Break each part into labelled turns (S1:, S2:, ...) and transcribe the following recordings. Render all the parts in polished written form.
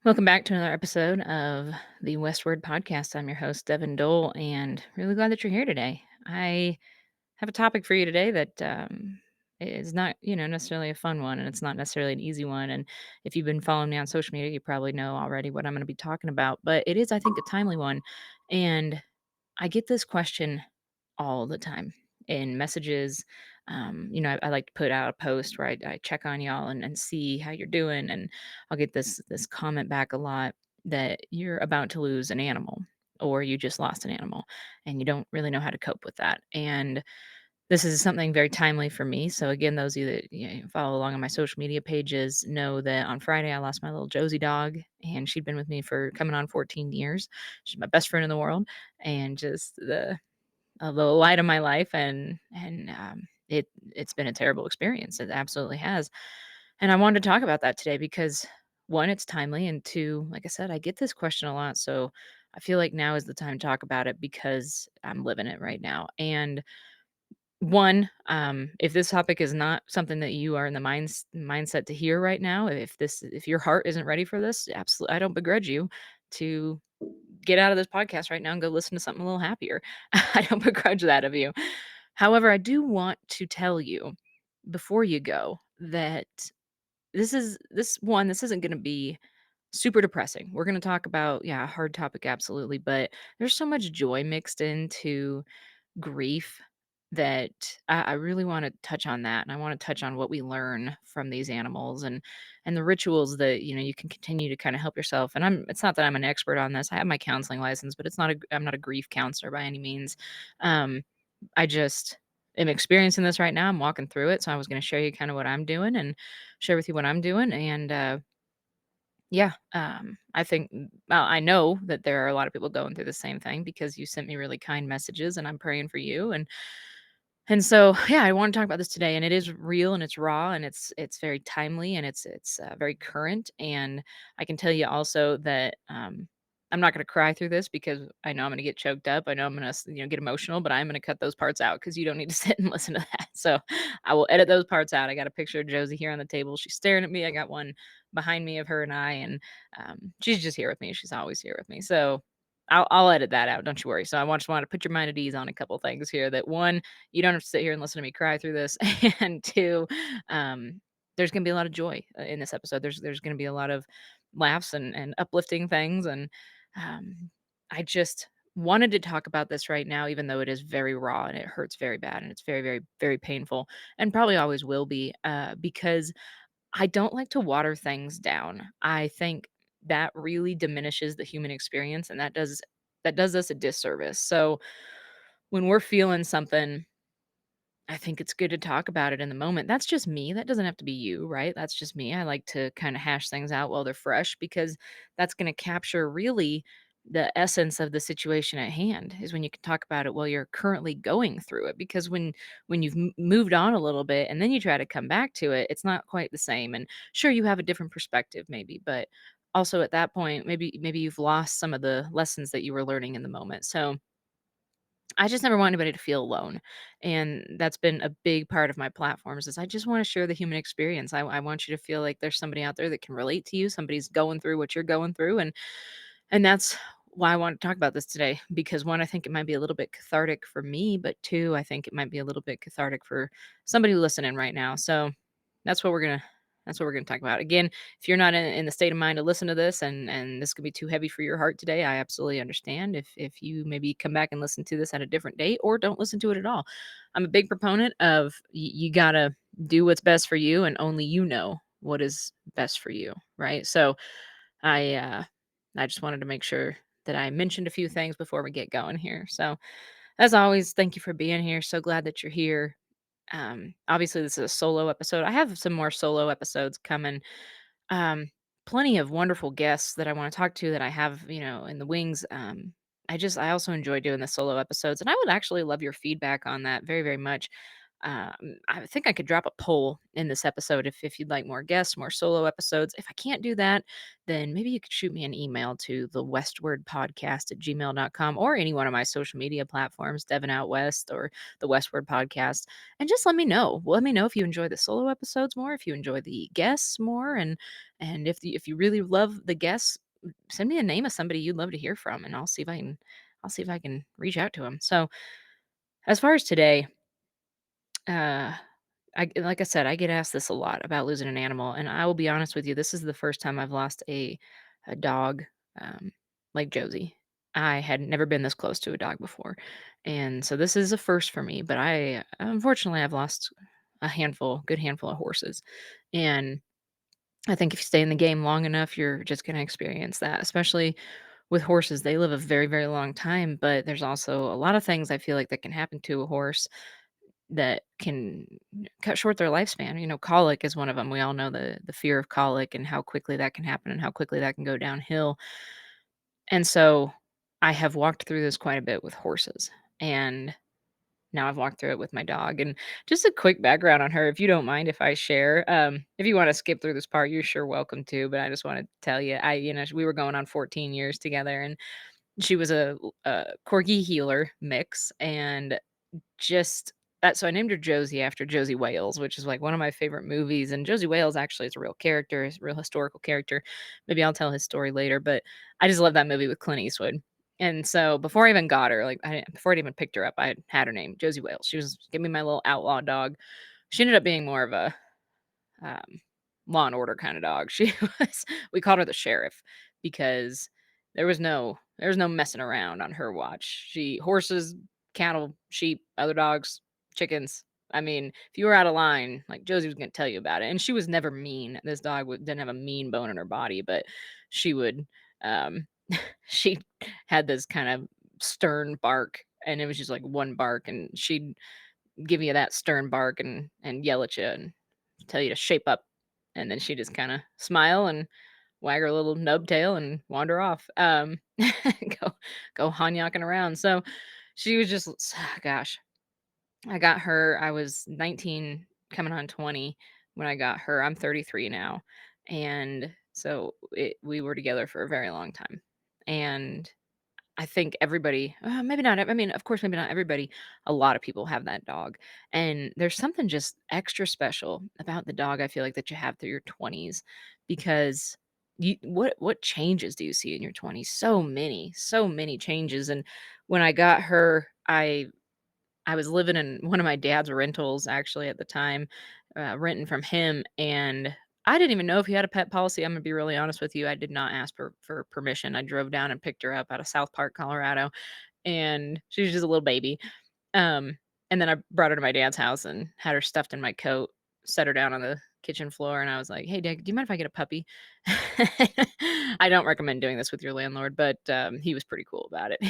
S1: Welcome back to another episode of the Westward Podcast. I'm your host, Devin Dole, and really glad that you're here today. I have a topic for you today that is not, necessarily a fun one, and it's not necessarily an easy one. And if you've been following me on social media, you probably know already what I'm going to be talking about. But it is, I think, a timely one. And I get this question all the time in messages. I like to put out a post where I check on y'all and see how you're doing, and I'll get this comment back a lot that you're about to lose an animal or you just lost an animal and you don't really know how to cope with that. And this is something very timely for me. So again, those of you that follow along on my social media pages know that on Friday I lost my little Josey dog, and she'd been with me for coming on 14 years. She's my best friend in the world, and just the light of my life, and it's been a terrible experience. It absolutely has. And I wanted to talk about that today because one, it's timely, and two, like I said, I get this question a lot. So I feel like now is the time to talk about it because I'm living it right now. And one, if this topic is not something that you are in the mindset to hear right now, if your heart isn't ready for this, absolutely, I don't begrudge you to get out of this podcast right now and go listen to something a little happier. I don't begrudge that of you. However, I do want to tell you before you go that this isn't going to be super depressing. We're going to talk about, yeah, a hard topic, absolutely, but there's so much joy mixed into grief that I really want to touch on that, and I want to touch on what we learn from these animals and the rituals that you can continue to kind of help yourself. And it's not that I'm an expert on this. I have my counseling license, but I'm not a grief counselor by any means. Um, I just am experiencing this right now. I'm walking through it, so I was going to show you kind of what I'm doing and share with you what I'm doing. And yeah, I think, well, I know that there are a lot of people going through the same thing because you sent me really kind messages, and I'm praying for you. And so, yeah, I want to talk about this today, and it is real, and it's raw, and it's very timely, and it's very current. And I can tell you also that I'm not going to cry through this because I know I'm going to get choked up. I know I'm going to get emotional, but I'm going to cut those parts out because you don't need to sit and listen to that. So I will edit those parts out. I got a picture of Josie here on the table. She's staring at me. I got one behind me of her and I, and she's just here with me. She's always here with me. So I'll edit that out. Don't you worry. So just want to put your mind at ease on a couple things here. That one, you don't have to sit here and listen to me cry through this. And two, um, there's gonna be a lot of joy in this episode. There's gonna be a lot of laughs and uplifting things. And um, I just wanted to talk about this right now, even though it is very raw and it hurts very bad and it's very, very, very painful and probably always will be, because I don't like to water things down. I think that really diminishes the human experience, and that does us a disservice. So when we're feeling something, I think it's good to talk about it in the moment. That's just me. That doesn't have to be you, right? That's just me. I like to kind of hash things out while they're fresh because that's going to capture really the essence of the situation at hand is when you can talk about it while you're currently going through it. Because when you've moved on a little bit and then you try to come back to it, it's not quite the same. And sure, you have a different perspective maybe, but also at that point maybe you've lost some of the lessons that you were learning in the moment. So I just never want anybody to feel alone, and that's been a big part of my platforms is I just wanna share the human experience. I want you to feel like there's somebody out there that can relate to you, somebody's going through what you're going through, and that's why I want to talk about this today because one, I think it might be a little bit cathartic for me, but two, I think it might be a little bit cathartic for somebody listening right now. So that's what we're gonna that's what we're gonna talk about. Again, if you're not in the state of mind to listen to this and this could be too heavy for your heart today, I absolutely understand. If you maybe come back and listen to this at a different date or don't listen to it at all. I'm a big proponent of you gotta do what's best for you, and only you know what is best for you, right? So I uh I just wanted to make sure that I mentioned a few things before we get going here. So, as always, thank you for being here. So glad that you're here. Obviously, this is a solo episode. I have some more solo episodes coming. Um, Plenty of wonderful guests that I want to talk to that I have, in the wings. I also enjoy doing the solo episodes, and I would actually love your feedback on that very, very much. I think I could drop a poll in this episode if you'd like more guests, more solo episodes. If I can't do that, then maybe you could shoot me an email to the Westward Podcast at gmail.com or any one of my social media platforms, Devin Out West or the Westward Podcast, and just let me know. Let me know if you enjoy the solo episodes more, if you enjoy the guests more, and if you really love the guests, send me a name of somebody you'd love to hear from, and I'll see if I can reach out to them. So as far as today, uh, like I said, I get asked this a lot about losing an animal, and I will be honest with you, this is the first time I've lost a dog, um, like Josey. I had never been this close to a dog before, and so this is a first for me. But I unfortunately I've lost good handful of horses, and I think if you stay in the game long enough, you're just going to experience that, especially with horses. They live a very, very long time, but there's also a lot of things I feel like that can happen to a horse that can cut short their lifespan. Colic is one of them. We all know the fear of colic and how quickly that can happen and how quickly that can go downhill. And so I have walked through this quite a bit with horses. And now I've walked through it with my dog. And just a quick background on her, if you don't mind if I share. If you want to skip through this part, you're sure welcome to. But I just want to tell you, we were going on 14 years together, and she was a corgi healer mix, and just that so I named her Josey after Josie Wales, which is, like, one of my favorite movies, and Josie Wales actually is a real character, is a real historical character. Maybe I'll tell his story later, but I just love that movie with Clint Eastwood. And so before I even got her, like, before I'd even picked her up, I had her name, Josie Wales. She was giving me my little outlaw dog. She ended up being more of a um, law and order kind of dog. She was we called her the sheriff because there was no messing around on her watch. She horses, cattle, sheep, other dogs, chickens. I mean, if you were out of line, like Josie was going to tell you about it. And she was never mean. This dog didn't have a mean bone in her body, but she would um she had this kind of stern bark, and it was just like one bark, and she'd give you that stern bark and yell at you and tell you to shape up, and then she just kinda smile and wag her little nub tail and wander off, go go honyaking around. So, she was just gosh, I got her I was 19 coming on 20 when I got her. I'm 33 now, and so we were together for a very long time, and I think everybody, maybe not. I mean, of course, maybe not everybody. A lot of people have that dog, and there's something just extra special about the dog. I feel like that you have through your 20s, because what changes do you see in your 20s? So many changes. And when I got her, I was living in one of my dad's rentals actually at the time, renting from him, and I didn't even know if he had a pet policy. I'm gonna be really honest with you. I did not ask for permission. I drove down and picked her up out of South Park, Colorado, and she was just a little baby. Um, and then I brought her to my dad's house and had her stuffed in my coat, set her down on the kitchen floor, and I was like, "Hey, Dad, do you mind if I get a puppy?" I don't recommend doing this with your landlord, but he was pretty cool about it.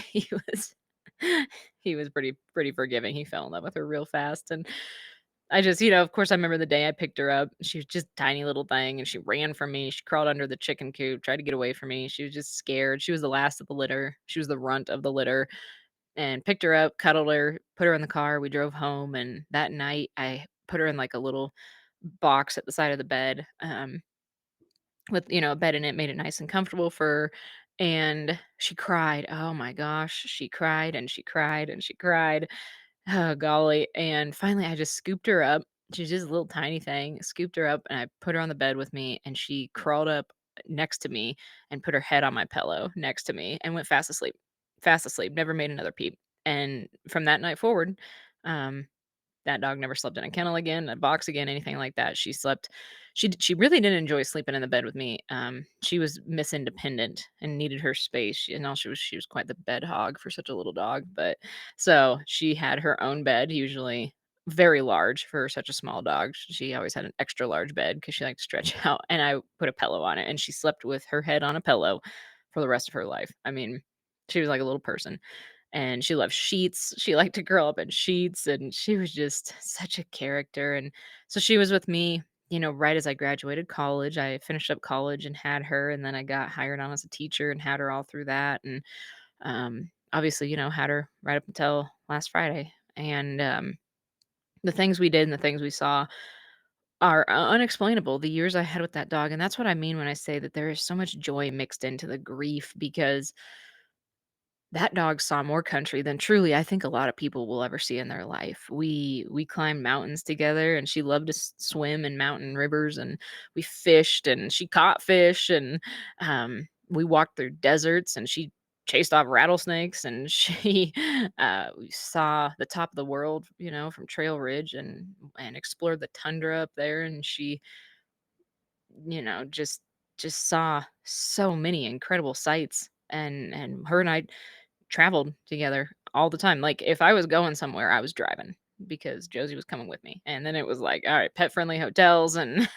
S1: He was pretty forgiving. He fell in love with her real fast, and I just, of course, I remember the day I picked her up. She was just a tiny little thing, and she ran from me. She crawled under the chicken coop, tried to get away from me. She was just scared. She was the last of the litter. She was the runt of the litter, and picked her up, cuddled her, put her in the car. We drove home, and that night I put her in like a little box at the side of the bed, with a bed in it, made it nice and comfortable for her. And she cried. Oh my gosh, she cried and she cried and she cried. Oh, golly, and finally, I just scooped her up. She's just a little tiny thing, scooped her up, and I put her on the bed with me, and she crawled up next to me and put her head on my pillow next to me and went fast asleep, never made another peep. And from that night forward, um, that dog never slept in a kennel again, a box again, anything like that. She really didn't enjoy sleeping in the bed with me. She was Miss Independent and needed her space. She was quite the bed hog for such a little dog, but so she had her own bed, usually very large for such a small dog. She always had an extra large bed because she liked to stretch out, and I put a pillow on it, and she slept with her head on a pillow for the rest of her life. I mean, she was like a little person, and she loved sheets. She liked to curl up in sheets, and she was just such a character. And so she was with me, right as I graduated college. I finished up college and had her, and then I got hired on as a teacher and had her all through that. And obviously, had her right up until last Friday. And The things we did and the things we saw are unexplainable, the years I had with that dog, and that's what I mean when I say that there is so much joy mixed into the grief because that dog saw more country than truly I think a lot of people will ever see in their life. We climbed mountains together and she loved to swim in mountain rivers and we fished and she caught fish and we walked through deserts and she chased off rattlesnakes and she we saw the top of the world, from Trail Ridge and explored the tundra up there and she, just saw so many incredible sights and her and I traveled together all the time. Like, if I was going somewhere, I was driving because Josey was coming with me, and then it was like, all right, pet-friendly hotels and,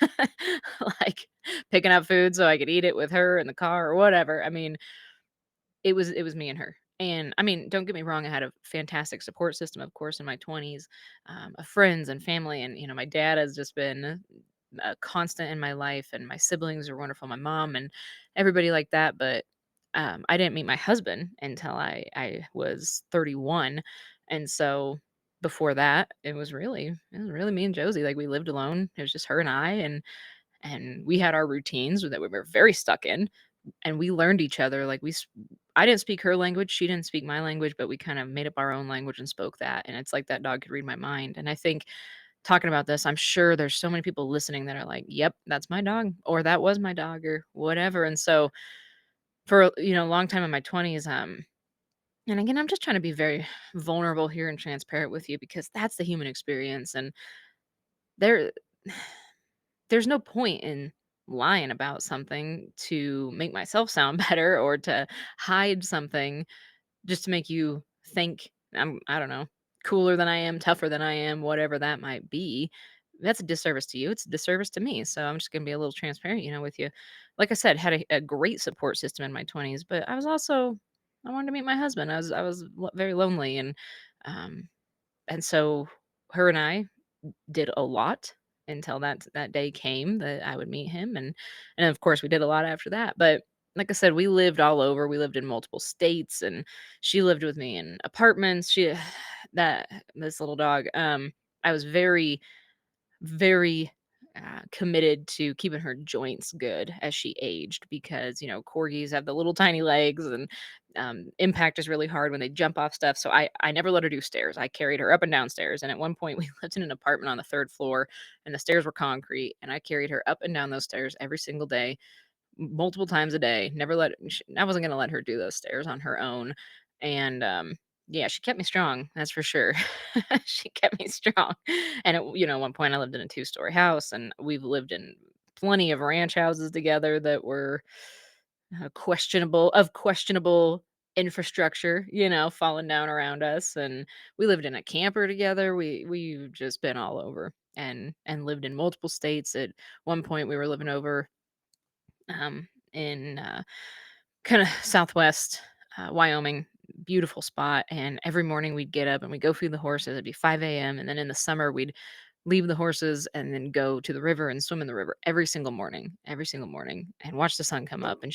S1: like, picking up food so I could eat it with her in the car or whatever. I mean, it was me and her. And, I mean, don't get me wrong, I had a fantastic support system, of course, in my 20s, of friends and family, and, my dad has just been a constant in my life, and my siblings are wonderful, my mom and everybody like that, but, I didn't meet my husband until I was 31, and so before that, it was really me and Josey, like, we lived alone, it was just her and I, and we had our routines that we were very stuck in, and we learned each other, like, I didn't speak her language, she didn't speak my language, but we kind of made up our own language and spoke that, and it's like that dog could read my mind, and I think talking about this, I'm sure there's so many people listening that are like, "Yep, that's my dog," or "That was my dog," or whatever, and so for, a long time in my 20s, and again, I'm just trying to be very vulnerable here and transparent with you because that's the human experience, and there there's no point in lying about something to make myself sound better or to hide something just to make you think I don't know, cooler than I am, tougher than I am, whatever that might be. That's a disservice to you. It's a disservice to me. So I'm just gonna be a little transparent, with you. Like I said, had a great support system in my 20s, but I wanted to meet my husband. I was very lonely and so her and I did a lot until that day came that I would meet him, and of course, we did a lot after that, but like I said, we lived all over, we lived in multiple states, and she lived with me in apartments, that this little dog, I was very, very, committed to keeping her joints good as she aged because, corgis have the little tiny legs and, impact is really hard when they jump off stuff, so I never let her do stairs. I carried her up and down stairs, and at one point, we lived in an apartment on the 3rd floor, and the stairs were concrete, and I carried her up and down those stairs every single day multiple times a day. Never let I wasn't gonna let her do those stairs on her own, and, yeah, she kept me strong, that's for sure. She kept me strong, and at one point, I lived in a two-story house, and we've lived in plenty of ranch houses together that were, questionable infrastructure, falling down around us, and we lived in a camper together. We've just been all over and lived in multiple states. At one point, we were living over in kind of southwest Wyoming, beautiful spot. And every morning we'd get up and we'd go feed the horses. It'd be 5 a.m. And then in the summer, we'd leave the horses and then go to the river and swim in the river every single morning, and watch the sun come up. And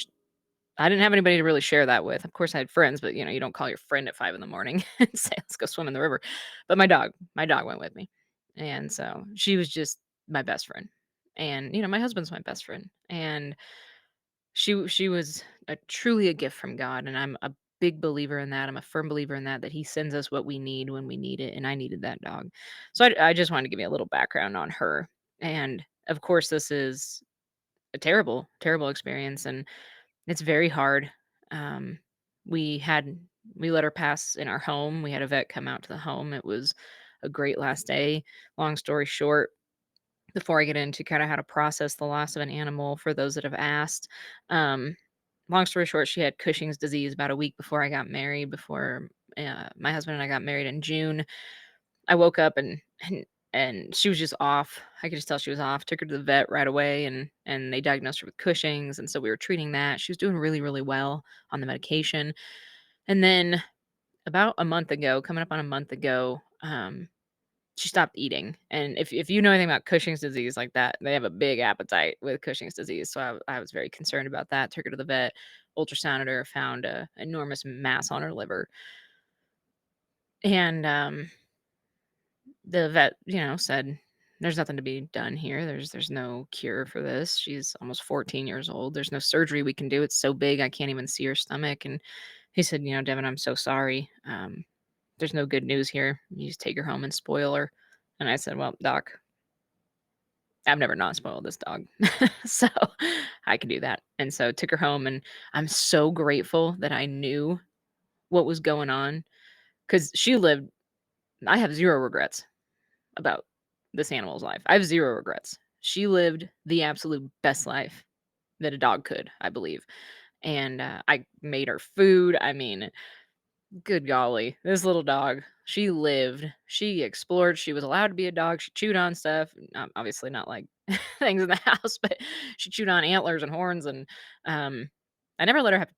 S1: I didn't have anybody to really share that with. Of course, I had friends, but you don't call your friend at 5 in the morning and say, let's go swim in the river. But my dog went with me. And so she was just my best friend. And, my husband's my best friend. And she was truly a gift from God, and I'm a big believer in that. I'm a firm believer in that He sends us what we need when we need it, and I needed that dog. So I just wanted to give you a little background on her, and of course, this is a terrible, terrible experience, and it's very hard. Um, we had we let her pass in our home. We had a vet come out to the home. It was a great last day. Long story short, before I get into kind of how to process the loss of an animal for those that have asked. Um, Long story short, she had Cushing's disease about a week before I got married, before my husband and I got married in June. I woke up and she was just off. I could just tell she was off. Took her to the vet right away and they diagnosed her with Cushing's. And so we were treating that. She was doing really, really well on the medication. And then about a month ago, coming up on a month ago, she stopped eating, and if you know anything about Cushing's disease like that, they have a big appetite with Cushing's disease, so I was very concerned about that, took her to the vet, ultrasounded her, found a enormous mass on her liver, and, The vet, said, "There's nothing to be done here. There's no cure for this. She's almost 14 years old. There's no surgery we can do. It's so big, I can't even see her stomach." And he said, "Devin, I'm so sorry. There's no good news here. You just take her home and spoil her." And I said, "Well, doc, I've never not spoiled this dog. So I can do that." And so took her home, and I'm so grateful that I knew what was going on because she lived. I have zero regrets about this animal's life. I have zero regrets. She lived the absolute best life that a dog could, I believe. And I made her food. I mean, good golly, this little dog, she lived, she explored, she was allowed to be a dog, she chewed on stuff, obviously not like things in the house, but she chewed on antlers and horns, and, um, I never let her have,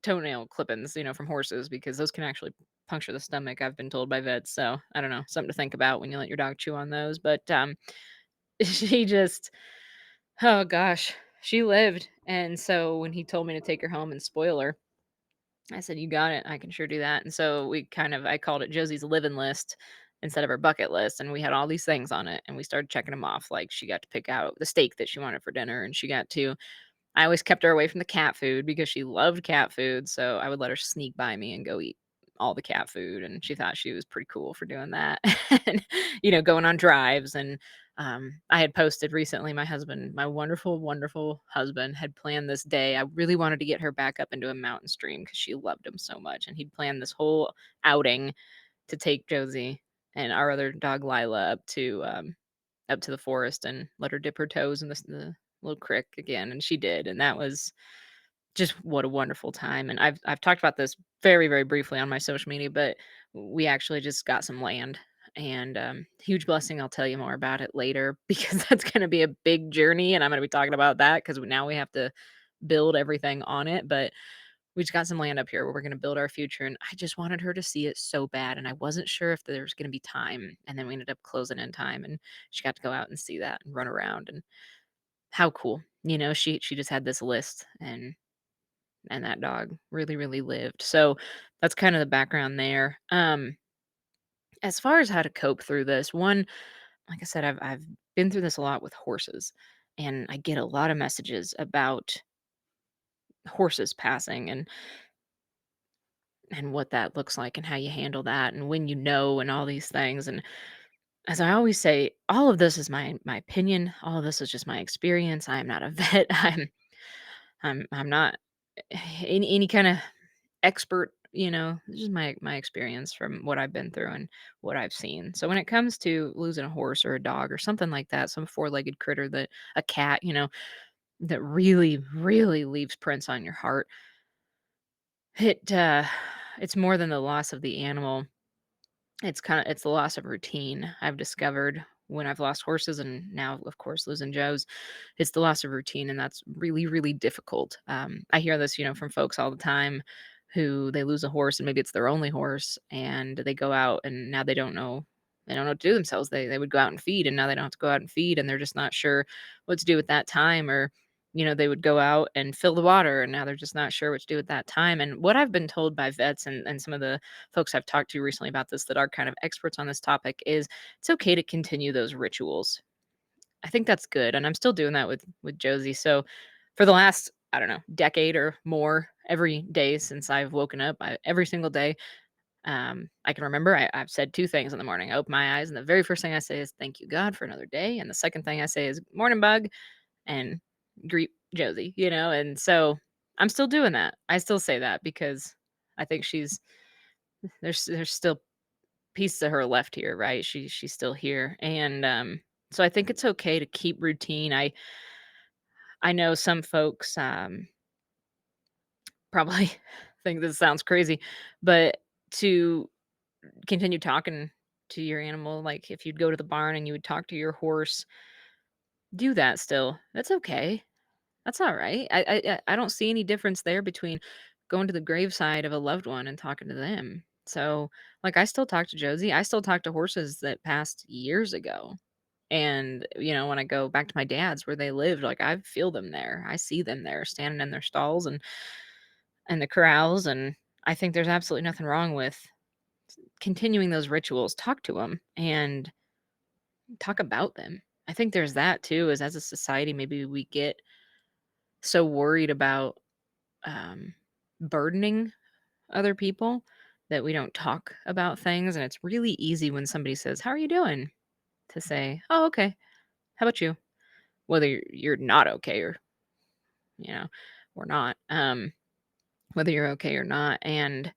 S1: toenail clippings, from horses because those can actually puncture the stomach, I've been told by vets, so I don't know, something to think about when you let your dog chew on those, but, she just oh gosh, she lived, and so when he told me to take her home and spoil her, I said, "You got it. I can sure do that." And so I called it Josie's living list instead of her bucket list. And we had all these things on it and we started checking them off. Like she got to pick out the steak that she wanted for dinner. And I always kept her away from the cat food because she loved cat food. So I would let her sneak by me and go eat all the cat food. And she thought she was pretty cool for doing that. And, going on drives. And I had posted recently, my wonderful, wonderful husband had planned this day. I really wanted to get her back up into a mountain stream because she loved him so much. And he'd planned this whole outing to take Josie and our other dog Lila up to the forest and let her dip her toes in the little creek again, and she did, and that was just what a wonderful time. And I've talked about this very, very briefly on my social media, but we actually just got some land, and, huge blessing. I'll tell you more about it later because that's gonna be a big journey, and I'm gonna be talking about that because now we have to build everything on it, but we just got some land up here where we're gonna build our future, and I just wanted her to see it so bad, and I wasn't sure if there was gonna be time, and then we ended up closing in time, and she got to go out and see that and run around, and how cool. She just had this list, and that dog really, really lived. So that's kind of the background there. As far as how to cope through this, one, like I said, I've been through this a lot with horses, and I get a lot of messages about horses passing and what that looks like and how you handle that and when and all these things. And as I always say, all of this is my opinion. All of this is just my experience. I am not a vet. I'm not any kind of expert. This is my experience from what I've been through and what I've seen. So when it comes to losing a horse or a dog or something like that, some four-legged critter, that a cat, that really, really leaves prints on your heart, it it's more than the loss of the animal. It's the loss of routine, I've discovered when I've lost horses and now, of course, losing Joe's. It's the loss of routine, and that's really, really difficult. I hear this, from folks all the time who they lose a horse and maybe it's their only horse and they go out and now they don't know what to do themselves. They would go out and feed and now they don't have to go out and feed and they're just not sure what to do at that time. Or they would go out and fill the water and now they're just not sure what to do at that time. And what I've been told by vets and some of the folks I've talked to recently about this that are kind of experts on this topic is it's okay to continue those rituals. I think that's good, and I'm still doing that with Josie. So for the last, I don't know, decade or more, every day since I've woken up, every single day, I can remember I've said two things in the morning. I open my eyes, and the very first thing I say is "Thank you, God, for another day," and the second thing I say is "Morning, bug," and greet Josie. And so I'm still doing that. I still say that because I think there's still pieces of her left here, right? She's still here, and so I think it's okay to keep routine. I know some folks probably think this sounds crazy, but to continue talking to your animal, like if you'd go to the barn and you would talk to your horse, do that still. That's okay. That's all right. I don't see any difference there between going to the graveside of a loved one and talking to them. So, like, I still talk to Josie. I still talk to horses that passed years ago. And, when I go back to my dad's where they lived, like, I feel them there. I see them there standing in their stalls and the corrals. And I think there's absolutely nothing wrong with continuing those rituals. Talk to them and talk about them. I think there's that too, is as a society, maybe we get so worried about um, burdening other people that we don't talk about things. And it's really easy when somebody says, "How are you doing?" to say, "Oh, okay. How about you?" Whether you're not okay or, you know, or not, whether you're okay or not. And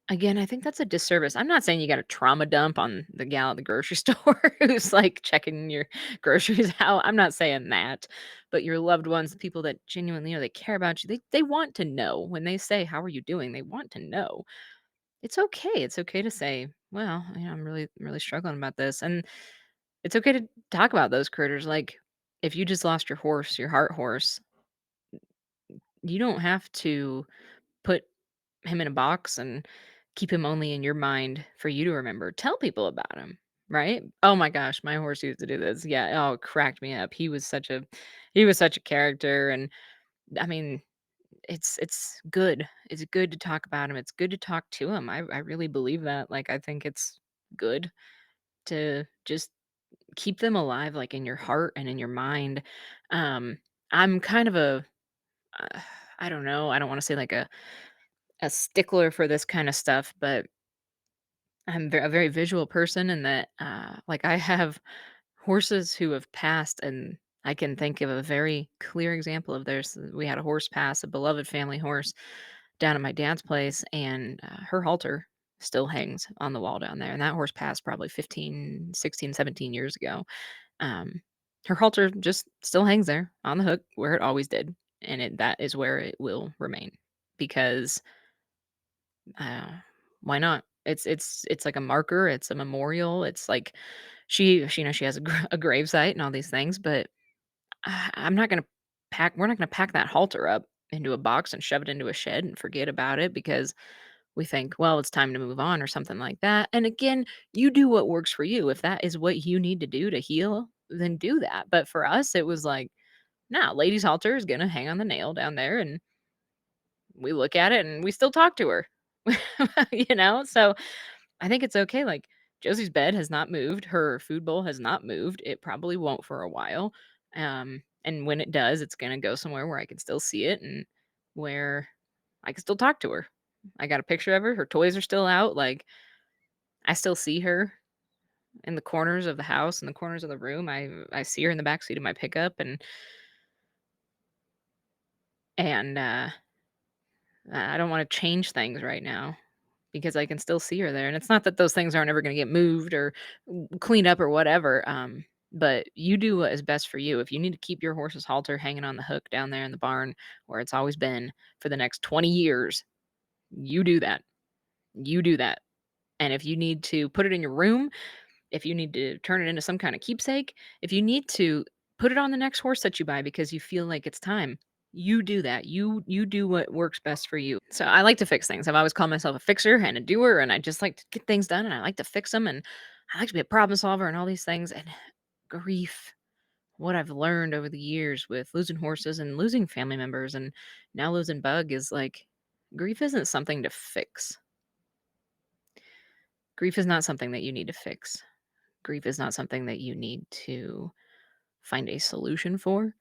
S1: again, I think that's a disservice. I'm not saying you got to trauma dump on the gal at the grocery store who's like checking your groceries out. I'm not saying that. But your loved ones, the people that genuinely, they care about you. They want to know when they say, "How are you doing?" They want to know. It's okay. It's okay to say, "Well, I'm really struggling about this." And it's okay to talk about those critters. Like if you just lost your horse, your heart horse, you don't have to put him in a box and keep him only in your mind for you to remember. Tell people about him, right? Oh my gosh, my horse used to do this. Yeah, oh, it cracked me up. He was such a character. And I mean, it's good. It's good to talk about him. It's good to talk to him. I really believe that. Like I think it's good to just keep them alive, like in your heart and in your mind. Um I'm kind of a uh, I don't know, I don't want to say like a stickler for this kind of stuff, but I'm a very visual person in that, like, I have horses who have passed, and I can think of a very clear example of this. We had a horse pass, a beloved family horse, down at my dad's place, and her halter still hangs on the wall down there. And that horse passed probably 15, 16, 17 years ago. Um, Her halter just still hangs there on the hook where it always did, and that is where it will remain because uh, why not? It's like a marker, it's a memorial, it's like she has a grave site and all these things, but I'm not gonna we're not gonna pack that halter up into a box and shove it into a shed and forget about it because we think, well, it's time to move on or something like that. And again, you do what works for you. If that is what you need to do to heal, then do that. But for us, it was like, nah, lady's halter is gonna hang on the nail down there, and we look at it and we still talk to her. So I think it's okay. Like Josie's bed has not moved, her food bowl has not moved. It probably won't for a while. And when it does, it's gonna go somewhere where I can still see it and where I can still talk to her. I got a picture of her. Her toys are still out. Like I still see her in the corners of the house, in the corners of the room. I see her in the back seat of my pickup, and I don't want to change things right now because I can still see her there. And it's not that those things aren't ever going to get moved or cleaned up or whatever. But you do what is best for you. If you need to keep your horse's halter hanging on the hook down there in the barn where it's always been for the next 20 years, you do that. You do that. And if you need to put it in your room, if you need to turn it into some kind of keepsake, if you need to put it on the next horse that you buy because you feel like it's time, you do that. You do what works best for you. So I like to fix things. I've always called myself a fixer and a doer, and I just like to get things done, and I like to fix them, and I like to be a problem solver and all these things. And grief, what I've learned over the years with losing horses and losing family members and now losing Bug is like grief isn't something to fix. Grief is not something that you need to fix. Grief is not something that you need to find a solution for.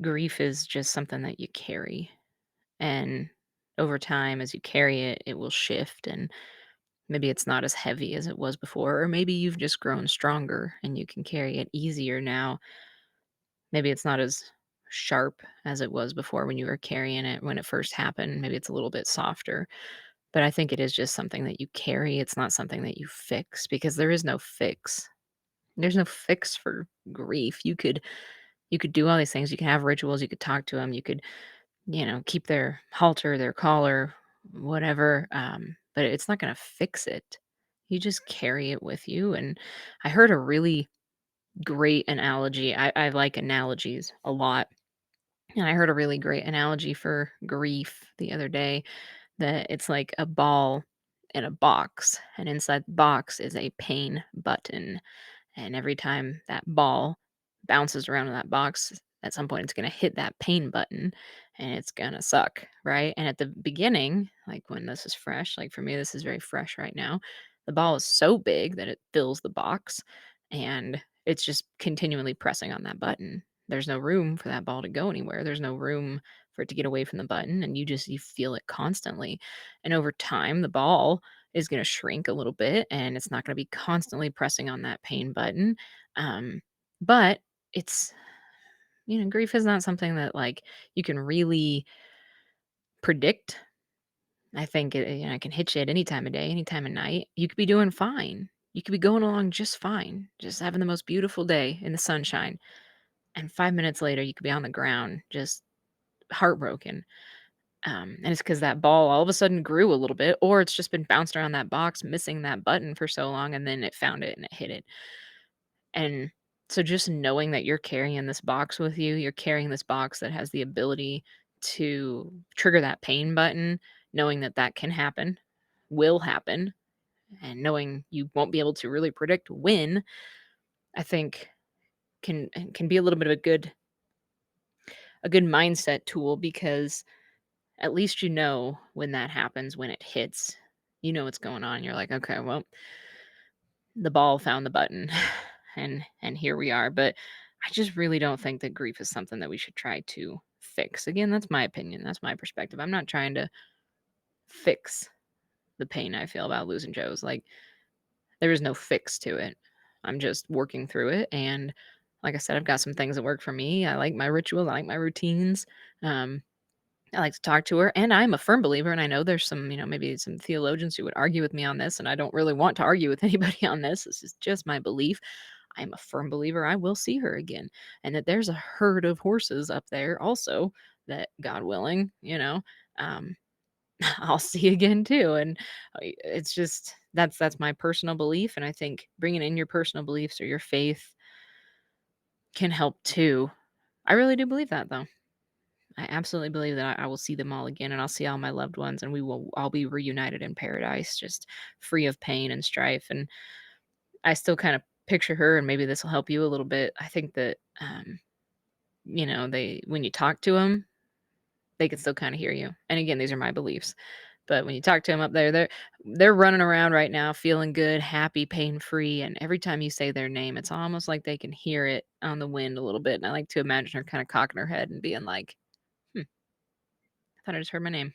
S1: Grief is just something that you carry. And over time, as you carry it, it will shift. And maybe it's not as heavy as it was before. Or maybe you've just grown stronger and you can carry it easier now. Maybe it's not as sharp as it was before when you were carrying it when it first happened. Maybe it's a little bit softer. But I think it is just something that you carry. It's not something that you fix because there is no fix. There's no fix for grief. You could do all these things. You can have rituals, you could talk to them, you could, keep their halter, their collar, whatever, but it's not gonna fix it. You just carry it with you. And I heard a really great analogy. I like analogies a lot, and I heard a really great analogy for grief the other day, that it's like a ball in a box, and inside the box is a pain button. And every time that ball bounces around in that box, at some point it's going to hit that pain button and it's going to suck, right? And at the beginning, like when this is fresh, like for me, this is very fresh right now. The ball is so big that it fills the box. And It's just continually pressing on that button. There's no room for that ball to go anywhere. There's no room for it to get away from the button, and you feel it constantly. And over time, the ball is gonna shrink a little bit, and it's not gonna be constantly pressing on that pain button. Um, but it's grief is not something that, like, you can really predict. I think it can hit you at any time of day, any time of night. You could be doing fine. You could be going along just fine, just having the most beautiful day in the sunshine. And 5 minutes later, you could be on the ground, just heartbroken. And it's because that ball all of a sudden grew a little bit, or it's just been bounced around that box, missing that button for so long, and then it found it and it hit it. And so just knowing that you're carrying this box with you, you're carrying this box that has the ability to trigger that pain button, knowing that that can happen, will happen, and knowing you won't be able to really predict when, I think can be a little bit of a good mindset tool, because at least you know when that happens, when it hits, you know what's going on. You're like, okay, well, the ball found the button, and here we are. But I just really don't think that grief is something that we should try to fix. Again, that's my opinion. That's my perspective. I'm not trying to fix the pain I feel about losing Joe's. Like, there is no fix to it. I'm just working through it. And like I said, I've got some things that work for me. I like my rituals, I like my routines. Um, I like to talk to her, and I'm a firm believer, and I know there's some, maybe some theologians who would argue with me on this, and I don't really want to argue with anybody on this. This is just my belief. I'm a firm believer I will see her again, and that there's a herd of horses up there also that, God willing, um, I'll see again too. And it's just that's my personal belief, and I think bringing in your personal beliefs or your faith can help too. I really do believe that, though. I absolutely believe that I will see them all again, and I'll see all my loved ones, and we will all be reunited in paradise, just free of pain and strife. And I still kind of picture her, and maybe this will help you a little bit. I think that, they when you talk to them, they can still kind of hear you. And again, these are my beliefs. But when you talk to them up there, they're running around right now, feeling good, happy, pain free. And every time you say their name, it's almost like they can hear it on the wind a little bit. And I like to imagine her kind of cocking her head and being like, "Hmm, I thought I just heard my name."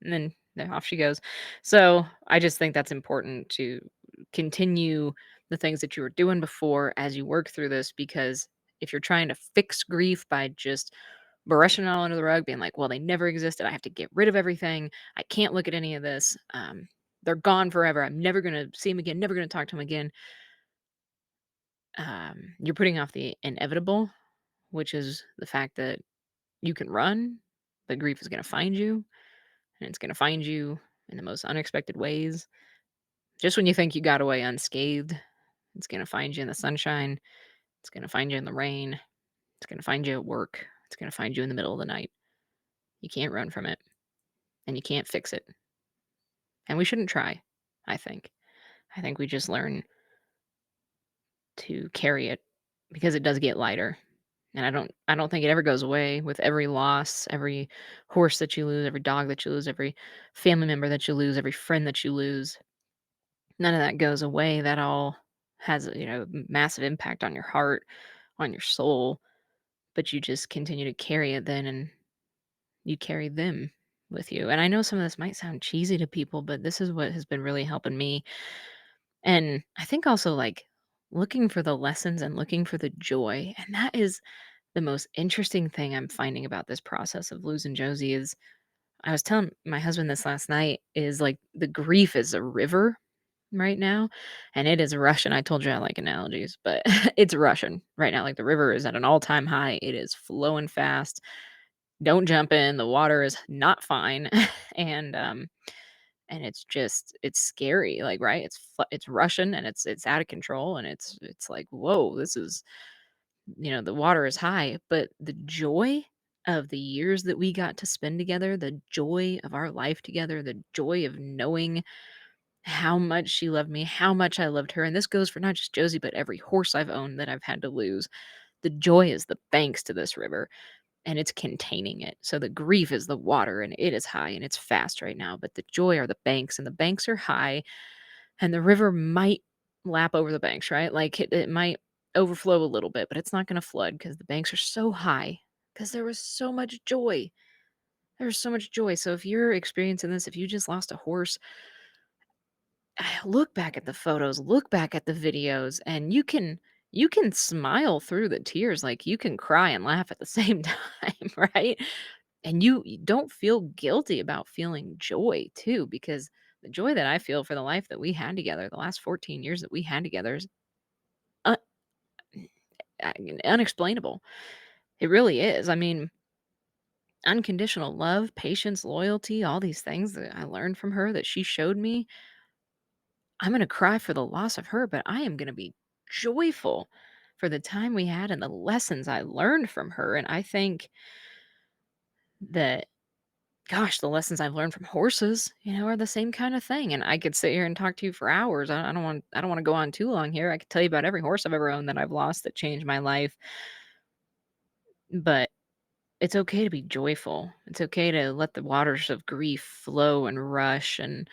S1: And then off she goes. So I just think that's important to continue the things that you were doing before as you work through this, because if you're trying to fix grief by just brushing it all under the rug, being like, well, they never existed, I have to get rid of everything, I can't look at any of this, they're gone forever, I'm never going to see them again, never going to talk to them again, you're putting off the inevitable, which is the fact that you can run, but grief is going to find you, and it's going to find you in the most unexpected ways. Just when you think you got away unscathed, it's going to find you in the sunshine. It's going to find you in the rain. It's going to find you at work. It's going to find you in the middle of the night. You can't run from it, and you can't fix it. And we shouldn't try, I think. I think we just learn to carry it, because it does get lighter. And I don't think it ever goes away. With every loss, every horse that you lose, every dog that you lose, every family member that you lose, every friend that you lose, none of that goes away. That all has a, massive impact on your heart, on your soul, but you just continue to carry it then, and you carry them with you. And I know some of this might sound cheesy to people, but this is what has been really helping me. And I think also, like, looking for the lessons and looking for the joy. And that is the most interesting thing I'm finding about this process of losing Josie. Is I was telling my husband this last night, is like the grief is a river right now, and it is rushing. I told you I like analogies, but it's rushing right now. Like, the river is at an all-time high. It is flowing fast. Don't jump in. The water is not fine. and it's scary, like, right? It's rushing, and it's out of control, and it's like, whoa, this is, the water is high, but the joy of the years that we got to spend together, the joy of our life together, the joy of knowing how much she loved me, how much I loved her. And this goes for not just Josie, but every horse I've owned that I've had to lose. The joy is the banks to this river, and it's containing it. So the grief is the water, and it is high and it's fast right now. But the joy are the banks, and the banks are high, and the river might lap over the banks, right? Like, it might overflow a little bit, but it's not gonna flood because the banks are so high. Because there was so much joy. There was so much joy. So if you're experiencing this, if you just lost a horse, look back at the photos, look back at the videos, and you can smile through the tears, like, you can cry and laugh at the same time, right? And you don't feel guilty about feeling joy too, because the joy that I feel for the life that we had together, the last 14 years that we had together is un unexplainable. It really is. I mean, unconditional love, patience, loyalty, all these things that I learned from her that she showed me. I'm gonna cry for the loss of her, but I am gonna be joyful for the time we had and the lessons I learned from her. And I think that, gosh, the lessons I've learned from horses, are the same kind of thing. And I could sit here and talk to you for hours. I don't want to go on too long here. I could tell you about every horse I've ever owned that I've lost that changed my life. But it's okay to be joyful. It's okay to let the waters of grief flow and rush and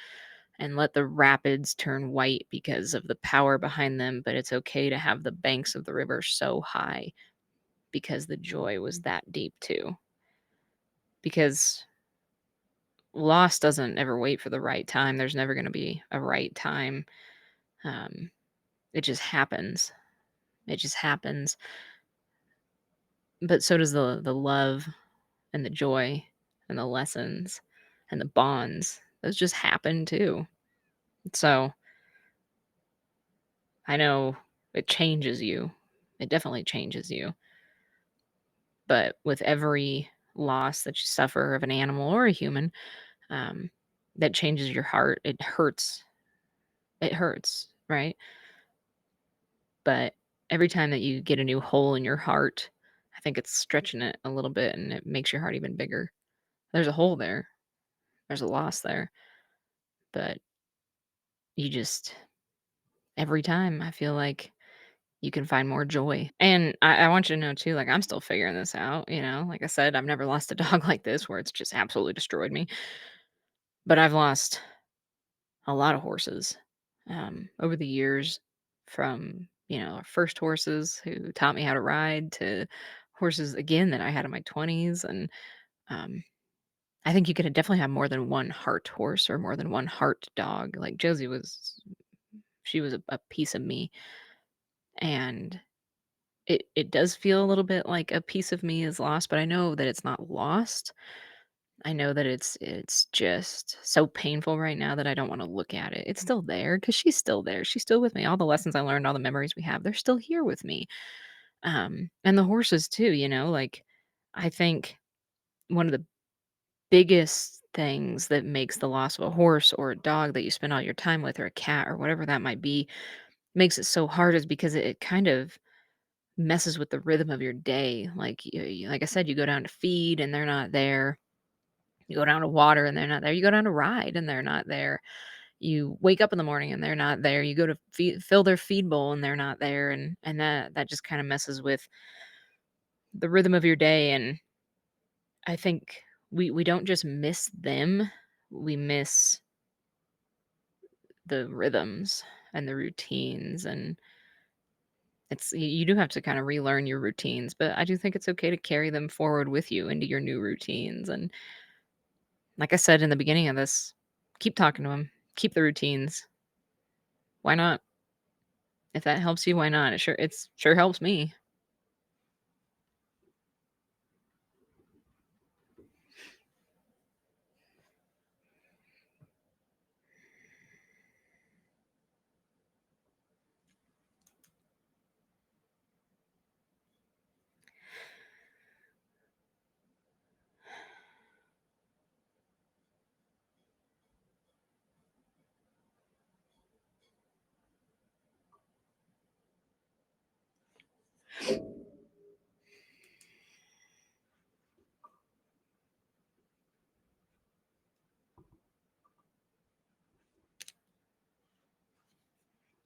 S1: let the rapids turn white because of the power behind them, but it's okay to have the banks of the river so high because the joy was that deep too. Because loss doesn't ever wait for the right time. There's never going to be a right time. Um, it just happens. It just happens. But so does the love and the joy and the lessons and the bonds. Those just happen too. So I know it changes you. It definitely changes you. But with every loss that you suffer of an animal or a human, um, that changes your heart. It hurts. It hurts, right? But every time that you get a new hole in your heart, I think it's stretching it a little bit and it makes your heart even bigger. There's a hole there. There's a loss there. But you just every time I feel like you can find more joy. And I want you to know too, like I'm still figuring this out. Like I said, I've never lost a dog like this where it's just absolutely destroyed me. But I've lost a lot of horses over the years, from our first horses who taught me how to ride to horses again that I had in my 20s. And um, I think you could definitely have more than one heart horse or more than one heart dog. Like Josie was, she was a piece of me. And it does feel a little bit like a piece of me is lost, but I know that it's not lost. I know that it's just so painful right now that I don't wanna look at it. It's still there because she's still there. She's still with me. All the lessons I learned, all the memories we have, they're still here with me. And the horses too, like, I think one of the biggest things that makes the loss of a horse or a dog that you spend all your time with, or a cat or whatever that might be, makes it so hard is because it kind of messes with the rhythm of your day. Like, like I said, you go down to feed and they're not there. You go down to water and they're not there. You go down to ride and they're not there. You wake up in the morning and they're not there. You go to fill their feed bowl and they're not there. And that just kind of messes with the rhythm of your day. And I think we don't just miss them, we miss the rhythms and the routines. And you do have to kind of relearn your routines, but I do think it's okay to carry them forward with you into your new routines. And like I said in the beginning of this, keep talking to them, keep the routines. Why not? If that helps you, why not? It sure helps me.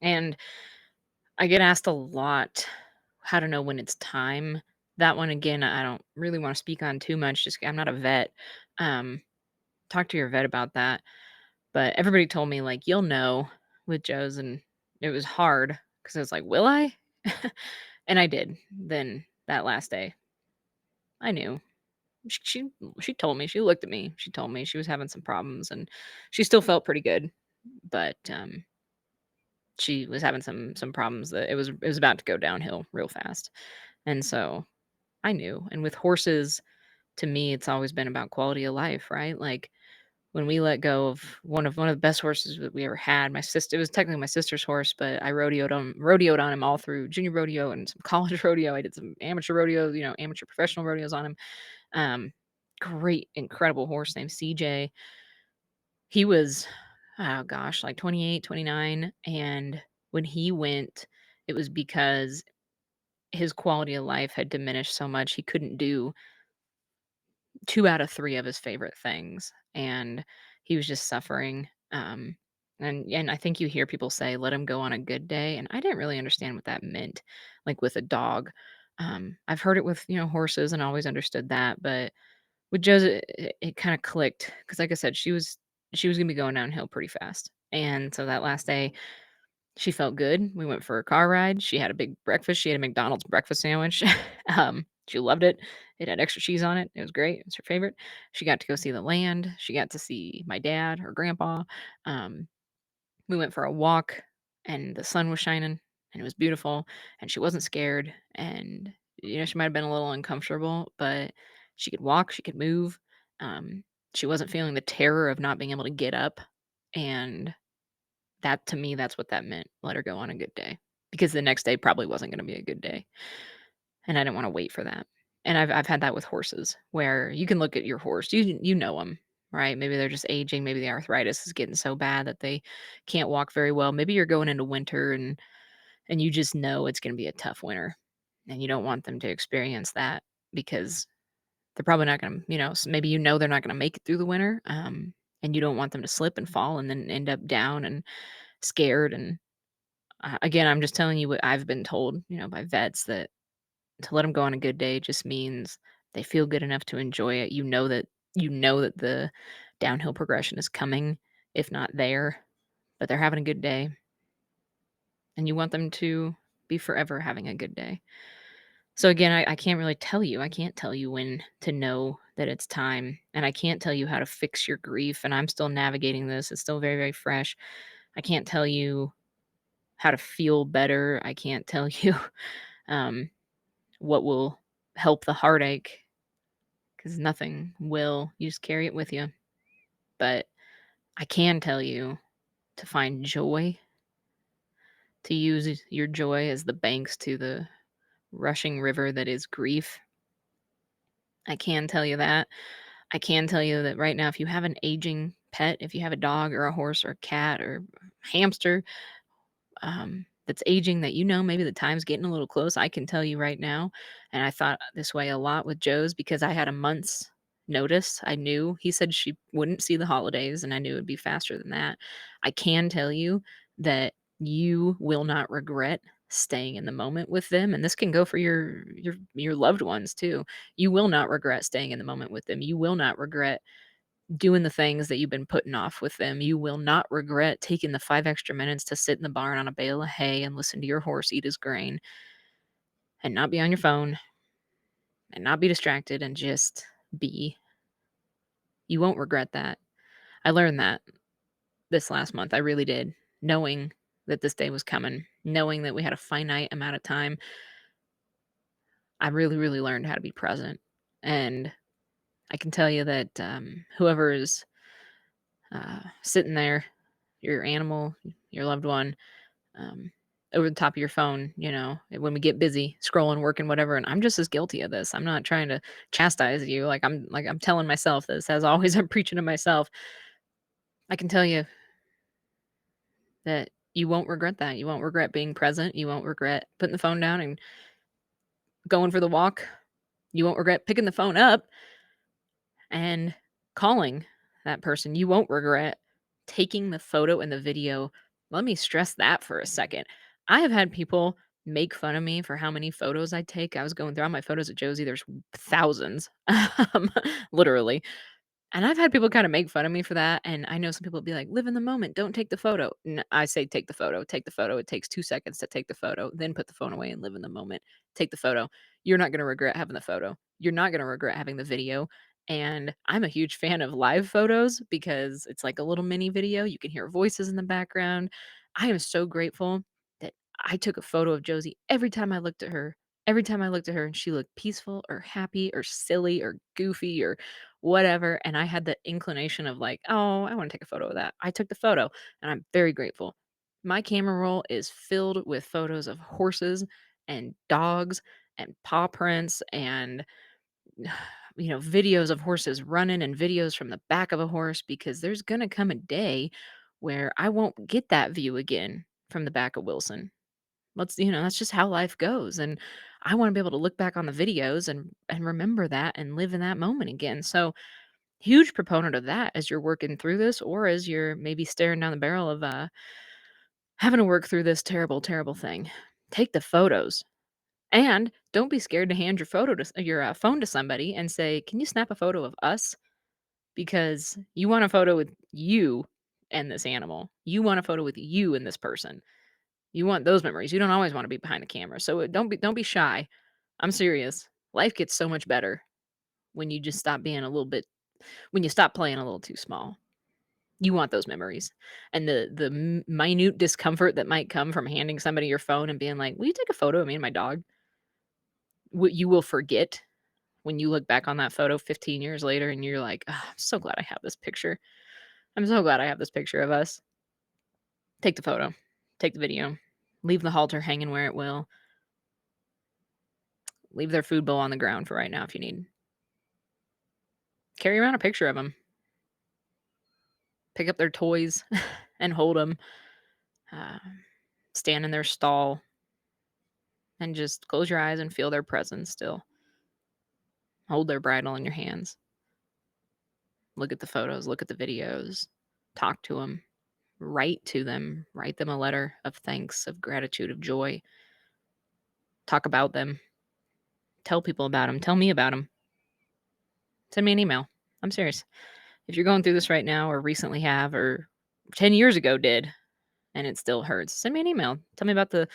S1: And I get asked a lot how to know when it's time. That one again, I don't really want to speak on too much. Just I'm not a vet. Um, talk to your vet about that. But everybody told me like you'll know with Joe's, and it was hard because I was like, will I? And I did. Then that last day, I knew. Sh she told me, she looked at me, she told me she was having some problems, and she still felt pretty good, but, she was having some problems that it was about to go downhill real fast, and so I knew. And with horses, to me, it's always been about quality of life, right? Like, when we let go of one of the best horses that we ever had, my sister, it was technically my sister's horse, but I rodeoed on him all through junior rodeo and some college rodeo. I did some amateur rodeo, amateur professional rodeos on him. Um, Great, incredible horse named CJ. He was, oh gosh, like 28, 29. And when he went, it was because his quality of life had diminished so much. He couldn't do 2 out of 3 of his favorite things, and he was just suffering. And I think you hear people say, "Let him go on a good day," and I didn't really understand what that meant, like, with a dog. I've heard it with, horses and always understood that, but with Joe's, it kinda clicked because, like I said, she was gonna be going downhill pretty fast, and so that last day she felt good. We went for a car ride. She had a big breakfast. She had a McDonald's breakfast sandwich. She loved it. It had extra cheese on it. It was great. It was her favorite. She got to go see the land. She got to see my dad, her grandpa. Um, we went for a walk, and the sun was shining, and it was beautiful. And she wasn't scared. And she might have been a little uncomfortable, but she could walk. She could move. Um, she wasn't feeling the terror of not being able to get up. And that, to me, that's what that meant. Let her go on a good day, because the next day probably wasn't gonna be a good day, and I didn't wanna wait for that. And I've had that with horses, where you can look at your horse, you know them, right? Maybe they're just aging, maybe the arthritis is getting so bad that they can't walk very well. Maybe you're going into winter, and you just know it's gonna be a tough winter, and you don't want them to experience that, because they're probably not gonna, maybe they're not gonna make it through the winter, and you don't want them to slip and fall and then end up down and scared. And again, I'm just telling you what I've been told, by vets, that to let them go on a good day just means they feel good enough to enjoy it. You know that the downhill progression is coming, if not there, but they're having a good day, and you want them to be forever having a good day. So again, I can't really tell you. I can't tell you when to know that it's time, and I can't tell you how to fix your grief. And I'm still navigating this. It's still very, very fresh. I can't tell you how to feel better. I can't tell you um, what will help the heartache, because nothing will. You just carry it with you. But I can tell you to find joy, to use your joy as the banks to the rushing river that is grief. I can tell you that. I can tell you that right now, if you have an aging pet, if you have a dog or a horse or a cat or hamster, that's aging, that maybe the time's getting a little close. I can tell you right now, and I thought this way a lot with Joe's, because I had a month's notice. I knew he said she wouldn't see the holidays, and I knew it'd be faster than that. I can tell you that you will not regret staying in the moment with them, and this can go for your loved ones too. You will not regret staying in the moment with them. You will not regret doing the things that you've been putting off with them. You will not regret taking the 5 extra minutes to sit in the barn on a bale of hay and listen to your horse eat his grain, and not be on your phone, and not be distracted, and just be. You won't regret that. I learned that this last month. I really did. Knowing that this day was coming, knowing that we had a finite amount of time, I really, really learned how to be present. And I can tell you that whoever is sitting there, your animal, your loved one, um, over the top of your phone, when we get busy scrolling, working, whatever. And I'm just as guilty of this. I'm not trying to chastise you. Like I'm telling myself this, as always. I'm preaching to myself. I can tell you that you won't regret that. You won't regret being present. You won't regret putting the phone down and going for the walk. You won't regret picking the phone up and calling that person. You won't regret taking the photo and the video. Let me stress that for a second. I have had people make fun of me for how many photos I take. I was going through all my photos at Josey. There's thousands, literally. And I've had people kinda make fun of me for that, and I know some people will be like, "Live in the moment, don't take the photo." I say take the photo, take the photo. It takes 2 seconds to take the photo, then put the phone away and live in the moment. Take the photo. You're not gonna regret having the photo. You're not gonna regret having the video, and I'm a huge fan of live photos because it's like a little mini video, you can hear voices in the background. I am so grateful that I took a photo of Josey every time I looked at her and she looked peaceful or happy or silly or goofy or whatever, and I had the inclination of like, "Oh, I wanna take a photo of that." I took the photo, and I'm very grateful. My camera roll is filled with photos of horses and dogs and paw prints and, videos of horses running and videos from the back of a horse because there's gonna come a day where I won't get that view again from the back of Wilson. That's just how life goes, and I wanna be able to look back on the videos and remember that and live in that moment again, so huge proponent of that as you're working through this or as you're maybe staring down the barrel of, having to work through this terrible, terrible thing. Take the photos, and don't be scared to hand your phone to somebody and say, "Can you snap a photo of us?" Because you want a photo with you and this animal. You want a photo with you and this person. You want those memories. You don't always wanna be behind the camera, so, don't be shy. I'm serious. Life gets so much better when you just stop being a little bit when you stop playing a little too small. You want those memories, and the minute discomfort that might come from handing somebody your phone and being like, "Will you take a photo of me and my dog?" What you will forget when you look back on that photo 15 years later and you're like, "Ah, I'm so glad I have this picture. I'm so glad I have this picture of us." Take the photo, take the video, leave the halter hanging where it will, leave their food bowl on the ground for right now if you need. Carry around a picture of them. Pick up their toys and hold them. Uh, stand in their stall and just close your eyes and feel their presence still. Hold their bridle in your hands. Look at the photos, look at the videos, talk to them, write to them, write them a letter of thanks, of gratitude, of joy. Talk about them. Tell people about them. Tell me about them. Send me an email. I'm serious. If you're going through this right now or recently have or 10 years ago did and it still hurts, send me an email. Tell me about the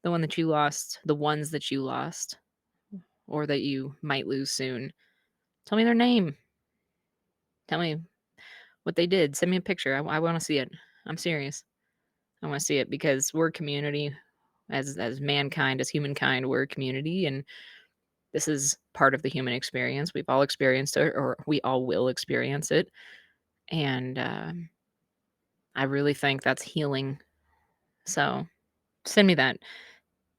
S1: one that you lost, the ones that you lost or that you might lose soon. Tell me their name. Tell me what they did. Send me a picture. I wanna see it. I'm serious. I wanna see it because we're a community. As mankind, as humankind, we're a community, and this is part of the human experience. We've all experienced it, or we all will experience it, and, I really think that's healing. So, send me that.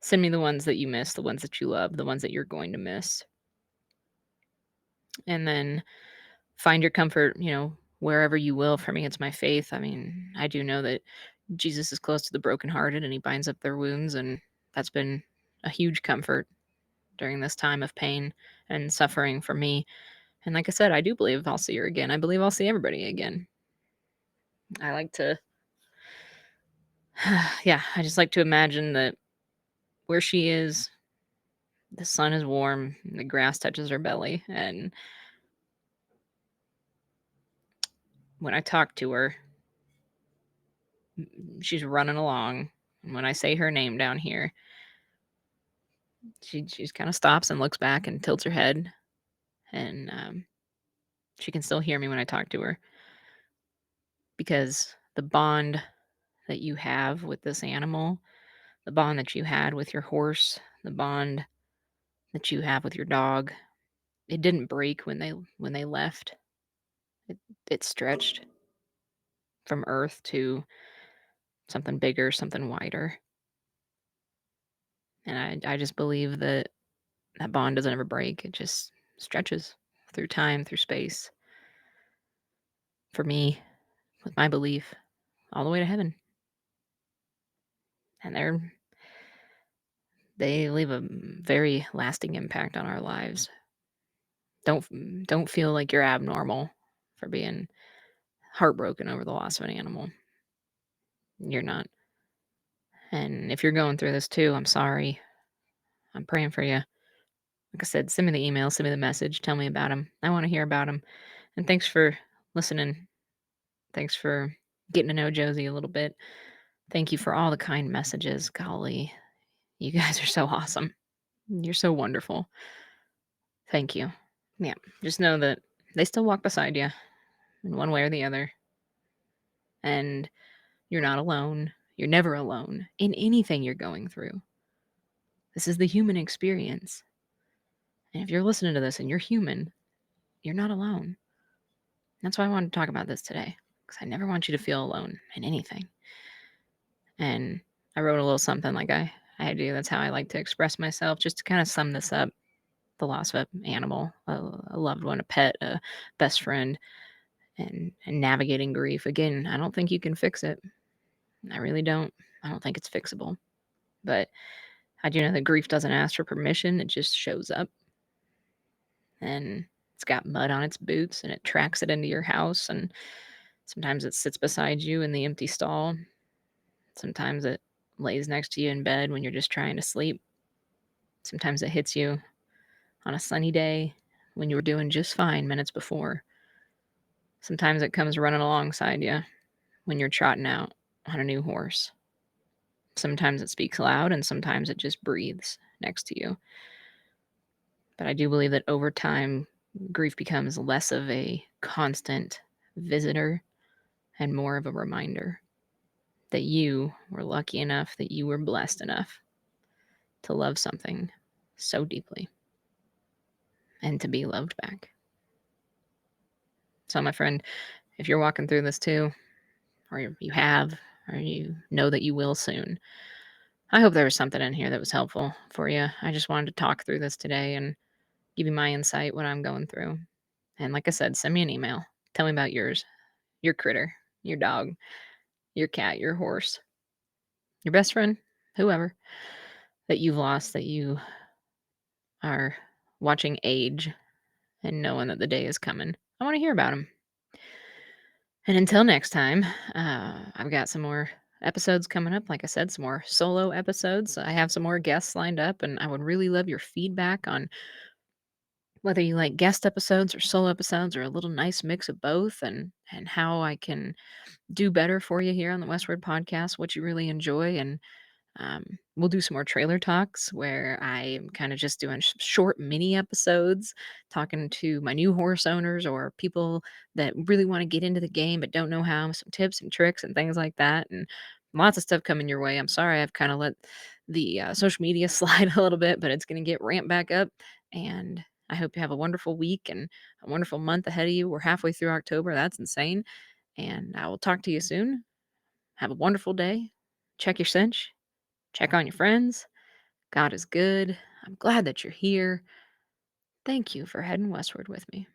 S1: Send me the ones that you miss, the ones that you love, the ones that you're going to miss, and then find your comfort, wherever you will. For me, it's my faith. I mean, I do know that Jesus is close to the brokenhearted and he binds up their wounds. And that's been a huge comfort during this time of pain and suffering for me. And like I said, I do believe I'll see her again. I believe I'll see everybody again. I like to, yeah, I just like to imagine that where she is, the sun is warm, and the grass touches her belly. And when I talk to her, she's running along. And when I say her name down here, she just kind of stops and looks back and tilts her head. And she can still hear me when I talk to her because the bond that you have with this animal, the bond that you had with your horse, the bond that you have with your dog, it didn't break when they left. It it stretched from earth to something bigger, something wider. And I just believe that that bond doesn't ever break. It just stretches through time, through space for me with my belief all the way to heaven. And they leave a very lasting impact on our lives. Don't feel like you're abnormal for being heartbroken over the loss of an animal. You're not. And if you're going through this too, I'm sorry. I'm praying for you. Like I said, send me the email, send me the message, tell me about them. I want to hear about them. And thanks for listening. Thanks for getting to know Josie a little bit. Thank you for all the kind messages. Golly, you guys are so awesome. You're so wonderful. Thank you. Yeah, just know that they still walk beside you in one way or the other, and you're not alone. You're never alone in anything you're going through. This is the human experience. And if you're listening to this and you're human, you're not alone. That's why I wanted to talk about this today, because I never want you to feel alone in anything. And I wrote a little something like I do. That's how I like to express myself, just to kind of sum this up. The loss of an animal, a loved one, a pet, a best friend, and navigating grief. Again, I don't think you can fix it. I really don't. I don't think it's fixable. But I do know that grief doesn't ask for permission. It just shows up, and it's got mud on its boots, and it tracks it into your house. And sometimes it sits beside you in the empty stall. Sometimes it lays next to you in bed when you're just trying to sleep. Sometimes it hits you on a sunny day when you were doing just fine minutes before. Sometimes it comes running alongside you when you're trotting out on a new horse. Sometimes it speaks loud, and sometimes it just breathes next to you. But I do believe that over time, grief becomes less of a constant visitor and more of a reminder that you were lucky enough, that you were blessed enough to love something so deeply and to be loved back. So, my friend, if you're walking through this too, or you have, or you know that you will soon, I hope there was something in here that was helpful for you. I just wanted to talk through this today and give you my insight, what I'm going through. And like I said, send me an email. Tell me about yours, your critter, your dog, your cat, your horse, your best friend, whoever that you've lost, that you are watching age and knowing that the day is coming. I want to hear about them. And until next time, I've got some more episodes coming up. Like I said, some more solo episodes. I have some more guests lined up, and I would really love your feedback on whether you like guest episodes or solo episodes or a little nice mix of both, and how I can do better for you here on the Westward Podcast, what you really enjoy. And we'll do some more trailer talks where I'm kind of just doing short mini episodes, talking to my new horse owners or people that really want to get into the game but don't know how, some tips and tricks and things like that. And lots of stuff coming your way. I'm sorry I've kind of let the social media slide a little bit, but it's going to get ramped back up. And I hope you have a wonderful week and a wonderful month ahead of you. We're halfway through October. That's insane. And I will talk to you soon. Have a wonderful day. Check your cinch. Check on your friends. God is good. I'm glad that you're here. Thank you for heading westward with me.